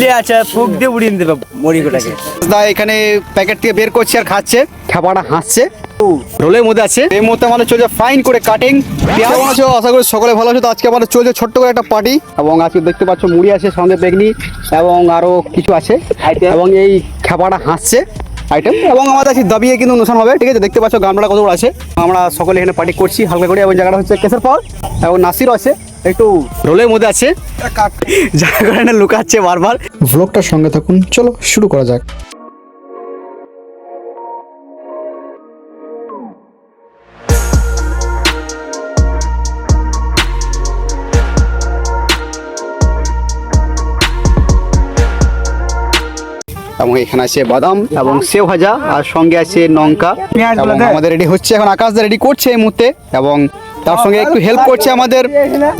মিলে আছে ফুক দিয়ে উড়িয়ে দেবে মুড়িটাকে। এখানে প্যাকেট থেকে বের করছে আর খাচ্ছে, খাবারটা হাসছে, রোলের মধ্যে আছে। এই মুহূর্তে আমাদের চলছে ফাইন করে কাটিং। কেমন আছো? আশা করি সকলে ভালো আছো। তো আজকে আমাদের চলছে ছোট্ট করে একটা পার্টি, এবং আজকে দেখতে পাচ্ছ মুড়ি আছে, সঙ্গে বেগনি এবং আরো কিছু আছে, এবং এই খাবারটা হাসছে আইটেম। এবং আমাদের আজকে দাবিয়ে কিন্তু অনুষ্ঠান হবে, ঠিক আছে? দেখতে পাচ্ছ গামলাটা কত বড় আছে। আমরা সকলে এখানে পার্টি করছি হালকা করে, এবং জায়গাটা হচ্ছে কেশর পাওয়ার, এবং নাসিরও আছে, একটু রোলের মধ্যে আছে, যার কারণে লুকাচ্ছে বারবার। ভ্লগটার সঙ্গে থাকুন, চলো শুরু করা যাক। এবং এখানে আছে বাদাম এবং সেও ভাজা, আর সঙ্গে আছে লঙ্কা। এবং আমাদের রেডি হচ্ছে এখন, আকাশ দা রেডি করছে এই মুহূর্তে, এবং তার সঙ্গে একটু হেল্প করছে আমাদের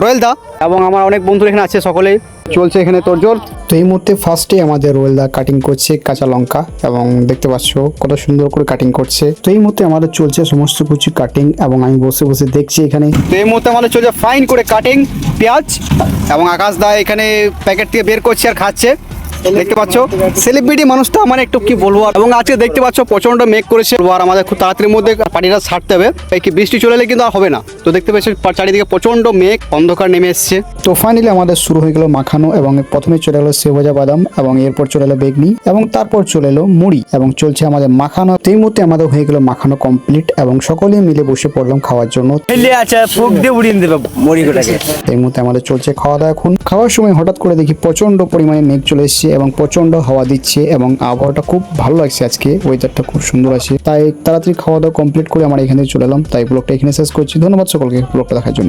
রয়েল দা, এবং আমার অনেক বন্ধু এখানে আছে, সকলে চলছে এখানে তোড়জোড়। তো এই মুহূর্তে ফার্স্টে আমাদের রোয়েলদা কাটিং করছে কাঁচা লঙ্কা, এবং দেখতে পাচ্ছ কত সুন্দর করে কাটিং করছে। তো এই মুহূর্তে আমাদের চলছে সমস্ত কিছু কাটিং, এবং আমি বসে বসে দেখছি এখানে। তো এই মুহূর্তে আমাদের চলছে ফাইন করে কাটিং পেঁয়াজ, এবং আকাশ দা এখানে প্যাকেট থেকে বের করছে আর খাচ্ছে, দেখতে পাচ্ছ। সেলিব্রিটি মানুষটা মানে একটু কি বলবো। এবং আজকে দেখতে পাচ্ছ প্রচন্ড মেঘ করেছে, আর আমাদের খুব তাড়াতাড়ির মধ্যে পার্টিটা ছাড়তে হবে, কি বৃষ্টি চলে এলে কিন্তু আর হবে না। তো দেখতে পাচ্ছ চারিদিকে প্রচন্ড মেঘ, অন্ধকার নেমে এসছে। তো ফাইনালি আমাদের শুরু হয়ে গেল মাখানো, এবং প্রথমে চলে এলো সেও ভাজা বাদাম, এবং এরপর চলে এলো বেগনি, এবং তারপর চলে এলো মুড়ি, এবং চলছে আমাদের মাখানো। তো এই মুহূর্তে আমাদের হয়ে গেল মাখানো কমপ্লিট, এবং সকলেই মিলে বসে পড়লাম খাওয়ার জন্য। মিলে আছে ফুক দিয়ে উড়িয়ে দেবে মুড়িটাকে। এই মুহূর্তে আমাদের চলছে খাওয়া দাওয়া। এখন খাওয়ার সময় হঠাৎ করে দেখি প্রচন্ড পরিমাণে মেঘ চলে এসেছে, এবং প্রচন্ড হাওয়া দিচ্ছে, এবং আবহাওয়াটা খুব ভালো লাগছে আজকে, ওয়েদারটা খুব সুন্দর আছে। তাই তাড়াতাড়ি খাওয়া দাওয়া কমপ্লিট করে আমরা এখানে চলে এলাম। তাই ব্লগটা এখানে শেষ করছি। ধন্যবাদ সকলকে ব্লগটা দেখার জন্য।